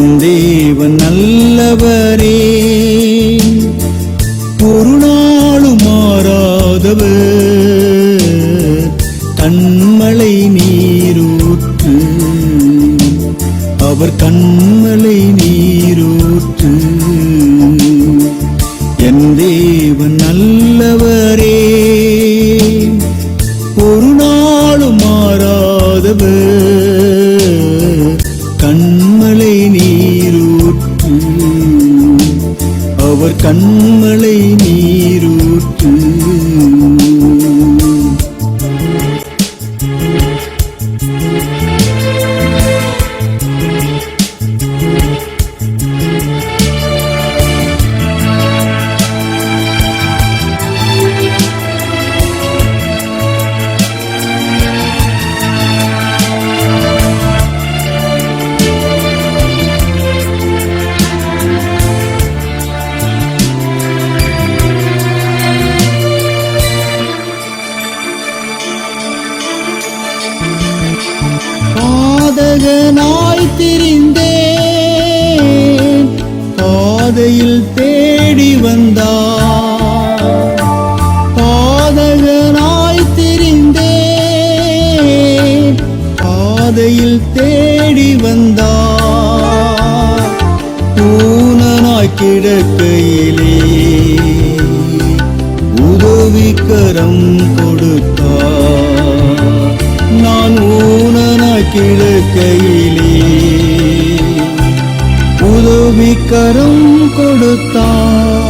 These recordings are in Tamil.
என் தேவன் நல்லவரே, ஒரு நாளும் மாறாதவர், கண்மலை நீரூற்று, அவர் கண்மலை நீரூற்று. என் தேவன் நல்லவரே, ஒரு நாளும் மாறாதவர், கண்மலை நீரூற்று, அவர் கண்மலை நீரூற்று. பாதகனாய் திரிந்தேன், பாதையில் தேடி வந்தார். பாதகனாய் திரிந்தேன், பாதையில் தேடி வந்தார். ஊனனாய் கிடக்கையிலே உதவிக்கரம் கொடுத்தார். நான் ஊனனாய் கிடக்கையிலே உதவிக்கரம் கொடுத்தார்.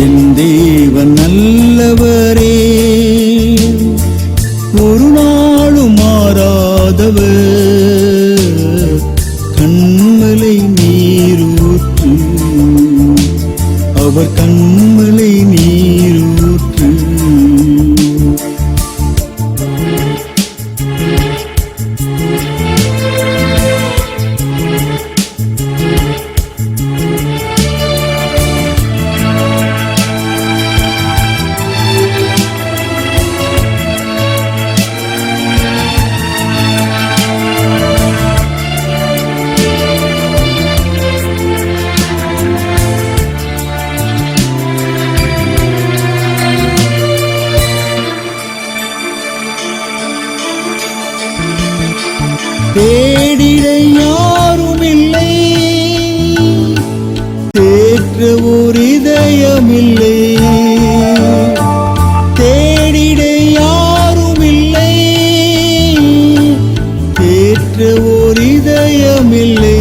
என் தேவன் நல்லவரே, ஒரு நாளும் மாறாதவர், கண்மலை நீரூற்று, அவர் கண்மலை நீரூற்று. தேடிட யாருமில்லை, தேற்ற ஒரு இதயமில்லை. தேடிட யாருமில்லை, தேற்ற ஒரு இதயமில்லை.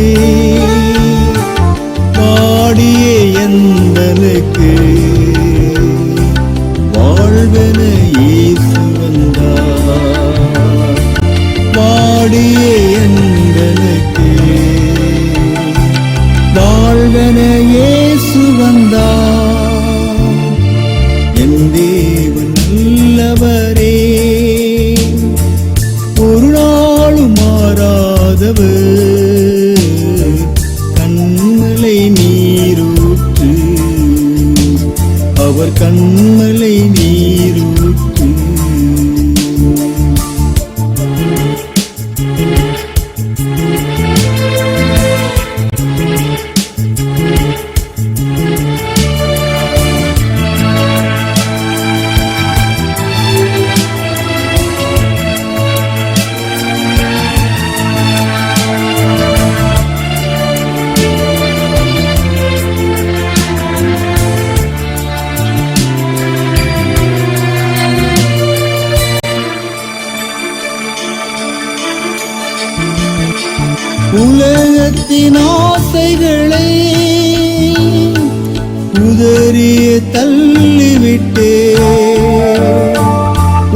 பாடிய எந்தனுக்கு வாழ்வென இயேசு வந்தார். பாடிய எந்தனுக்கு வாழ்வென இயேசு வந்தார். என் தேவன் நல்லவரே, ஒரு நாளும் மாறாதவர், கண்மலை நீரூற்று, அவர் கண்மலை நீரூற்று. உலகத்தின் ஆசைகளை உதறிய தள்ளிவிட்டே,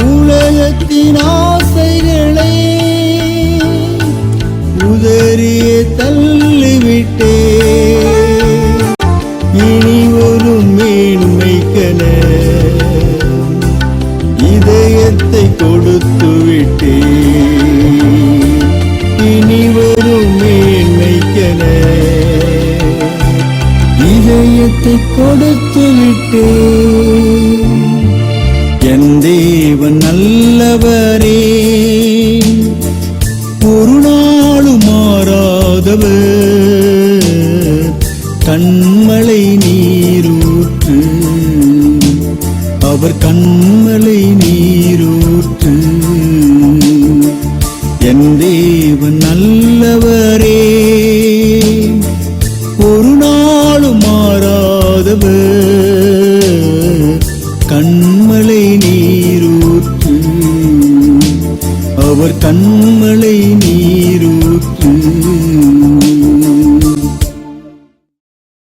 உலகத்தின் ஆசைகளை உதறிய தள்ளிவிட்டே. இனி ஒரு மேன்மைக்கென இதயத்தை கொடுத்து விட்டே. இனி ஒரு மேன்மைக்கென கண்மலை நீரூற்று அவர் கண்மலை நீர்